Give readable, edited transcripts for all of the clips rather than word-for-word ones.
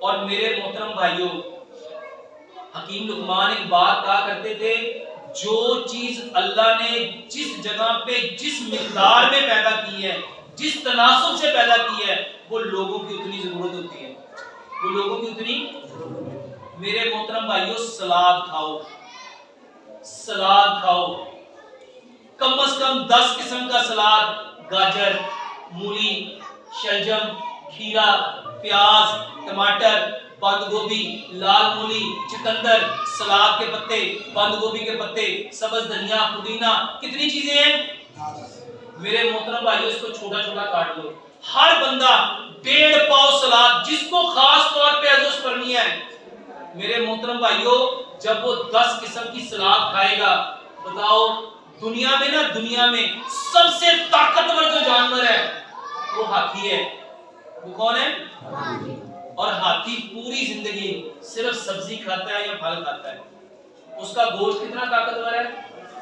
اور میرے محترم بھائیوں، حکیم لقمان ایک بات کہا کرتے تھے، جو چیز اللہ نے جس جگہ پہ جس مقدار میں پیدا کی ہے، جس تناسب سے پیدا کی ہے، وہ لوگوں کی اتنی ضرورت ہوتی ہے، وہ لوگوں کی اتنی۔ میرے محترم بھائیوں، سلاد کھاؤ، سلاد کھاؤ، کم از کم 10 قسم کا سلاد، گاجر، مولی، شلجم، کھیرا، پیاز، ٹماٹر، بند گوبھی، لال مولی، چکندر، سلاد کے پتے، بند گوبھی کے پتے، سبز دھنیا، پودینہ، کتنی چیزیں ہیں میرے محترم بھائیوں۔ اس کو چھوٹا چھوٹا کاٹ لو، ہر بندہ 1.5 پاؤ سلاد، جس کو خاص طور پہ ایزوسپرمیا ہے میرے محترم بھائیوں، جب وہ 10 قسم کی سلاد کھائے گا، بتاؤ دنیا میں نا، دنیا میں سب سے طاقتور جو جانور ہے وہ ہاتھی ہے۔ وہ کون ہے؟ اور ہاتھی پوری زندگی صرف سبزی کھاتا ہے یا پھل کھاتا ہے؟ اس کا گوشت کتنا طاقتور ہے،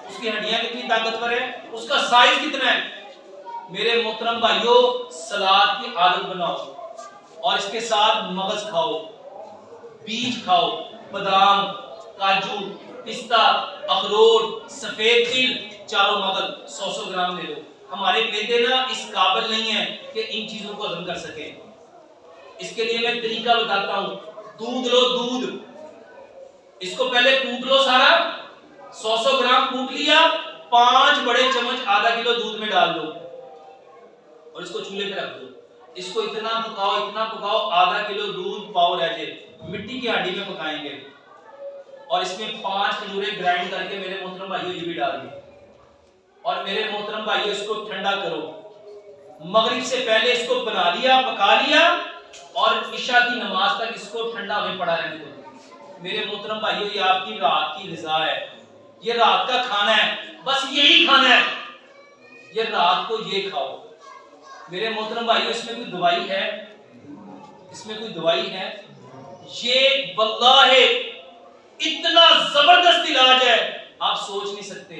اس کی ہڈیاں کتنی طاقتور ہے، اس کا سائز کتنا ہے۔ میرے محترم بھائیوں، سلاد کی عادت بناؤ اور اس کے ساتھ مغز کھاؤ، بیج کھاؤ، بادام، کاجو، پستہ، اخروٹ، سفید تل، چاروں مغز 100 گرام لے لو۔ ہمارے معدے نا اس قابل نہیں ہے کہ ان چیزوں کو ہضم کر سکے۔ اس کے لیے میں طریقہ بتاتا ہوں۔ دودھ لو، دودھ، اس کو پہلے کوٹ لو سارا، 100 گرام کوٹ لیا، 5 بڑے چمچ آدھا کلو دودھ میں ڈال دو اور اس کو چولہے پہ رکھ دو۔ اس کو اتنا پکاؤ، آدھا کلو دودھ پاؤ رہ جائے، مٹی کی ہانڈی میں پکائیں گے، اور اس میں 5 کھجوریں گرائنڈ کر کے میرے محترم بھائیوں یہ بھی ڈال دیں، اور میرے محترم بھائیوں اس کو ٹھنڈا کرو۔ مغرب سے پہلے اس کو بنا لیا، پکا لیا، اور عشاء کی نماز تک اس کو ٹھنڈا ہوئے پڑا رہنے دو۔ میرے محترم بھائیوں، یہ آپ کی رات کی غذا ہے، یہ رات کا کھانا ہے، بس یہی کھانا ہے، یہ رات کو یہ کھاؤ۔ میرے محترم بھائیوں، اس میں کوئی دوائی ہے؟ اس میں کوئی دوائی ہے؟ یہ واللہ اتنا زبردست علاج ہے، آپ سوچ نہیں سکتے۔